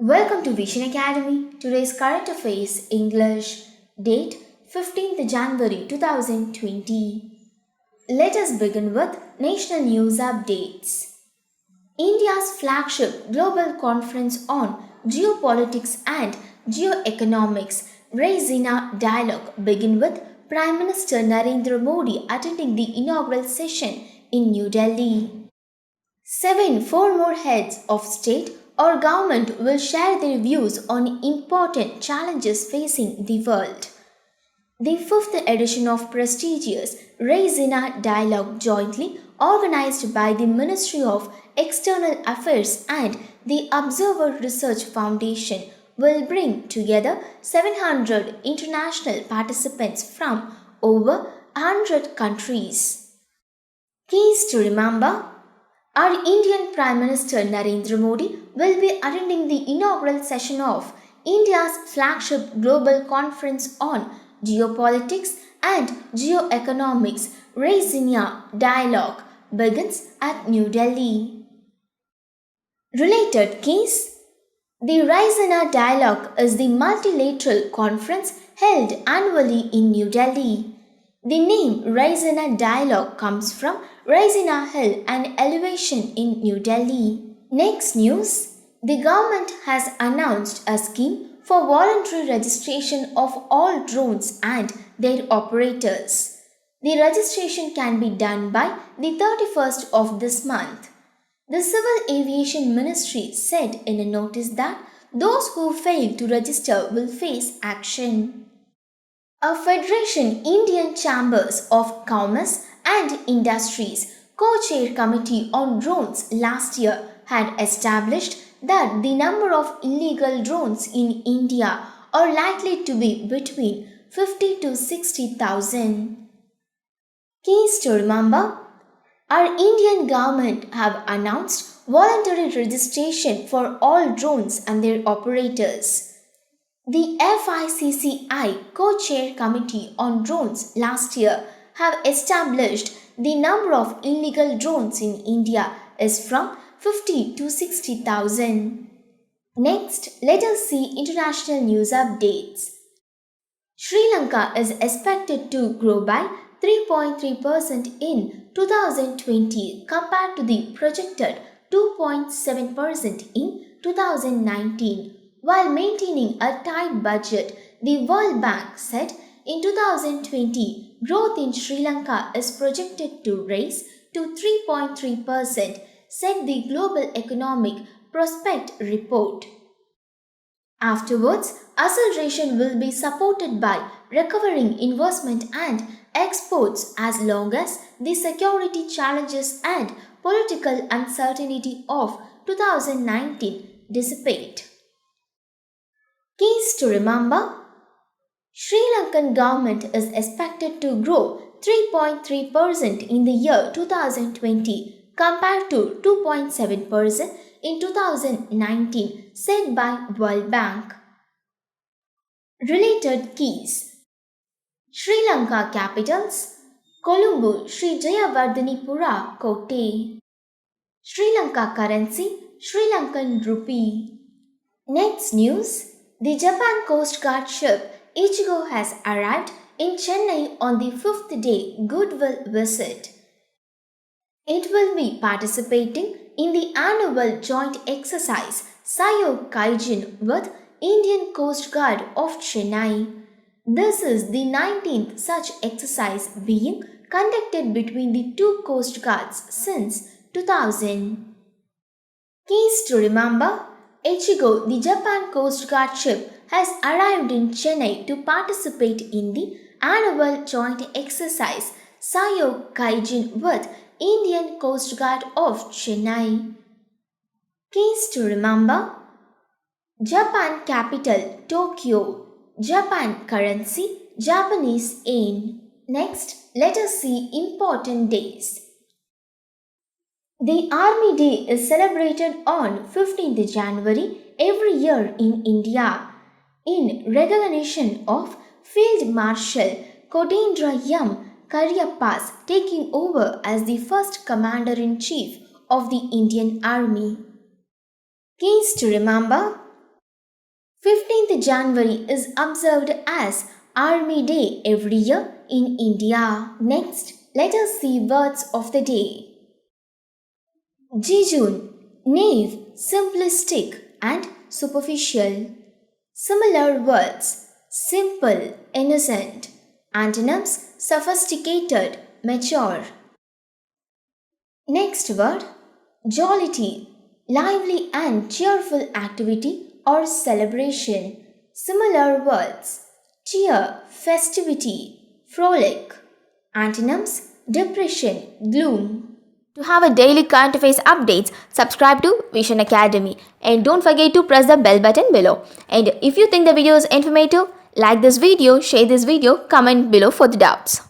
Welcome to Vision Academy. Today's current affairs English date 15th January 2020. Let us begin with national news updates. India's flagship global conference on geopolitics and geoeconomics Raisina dialogue begin with Prime Minister Narendra Modi attending the inaugural session in New Delhi. Four more heads of state or government will share their views on important challenges facing the world. The fifth edition of prestigious Raisina Dialogue, jointly organized by the Ministry of External Affairs and the Observer Research Foundation, will bring together 700 international participants from over 100 countries. Keys to remember: our Indian Prime Minister Narendra Modi will be attending the inaugural session of India's flagship global conference on geopolitics and geoeconomics Raisina Dialogue begins at New Delhi. Related keys: the Raisina Dialogue is the multilateral conference held annually in New Delhi. The name Raisina Dialogue comes from Raisina Hill, an elevation in New Delhi. Next news: the government has announced a scheme for voluntary registration of all drones and their operators. The registration can be done by the 31st of this month. The Civil Aviation Ministry said in a notice that those who fail to register will face action. A Federation Indian Chambers of Commerce and Industries co-chair committee on drones last year had established that the number of illegal drones in India are likely to be between 50 to 60,000. Keys to remember: our Indian government have announced voluntary registration for all drones and their operators. The FICCI co-chair committee on drones last year have established the number of illegal drones in India is from 50 to 60,000. Next, let us see international news updates. Sri Lanka is expected to grow by 3.3% in 2020 compared to the projected 2.7% in 2019. While maintaining a tight budget, the World Bank said in 2020 growth in Sri Lanka is projected to rise to 3.3%, said the Global Economic Prospect report. Afterwards, acceleration will be supported by recovering investment and exports as long as the security challenges and political uncertainty of 2019 dissipate. Keys to remember: Sri Lankan government is expected to grow 3.3% in the year 2020 compared to 2.7% in 2019, said by World Bank. Related keys: Sri Lanka capitals: Colombo, Sri Jayawardhanipura, Kotte. Sri Lanka currency: Sri Lankan rupee. Next news: the Japan Coast Guard ship Ichigo has arrived in Chennai on the fifth day goodwill visit. It will be participating in the annual joint exercise Sayo Kaijin with Indian Coast Guard of Chennai. This is the 19th such exercise being conducted between the two Coast Guards since 2000. Keys to remember: Ichigo, the Japan Coast Guard ship, has arrived in Chennai to participate in the annual joint exercise Sayo Kaijin with Indian Coast Guard of Chennai. Keys to remember: Japan capital Tokyo, Japan currency Japanese yen. Next, let us see important days. The Army Day is celebrated on 15th January every year in India in recognition of Field Marshal Kodendra M. Cariappa's taking over as the first Commander-in-Chief of the Indian Army. Keys to remember: 15th January is observed as Army Day every year in India. Next, let us see words of the day. Jejun, naive, simplistic, and superficial. Similar words simple, innocent. Antonyms sophisticated, mature. Next word jollity, lively and cheerful activity or celebration. Similar words cheer, festivity, frolic. Antonyms depression, gloom. To have a daily current affairs updates, subscribe to Vision Academy and don't forget to press the bell button below. And if you think the video is informative, like this video, share this video, comment below for the doubts.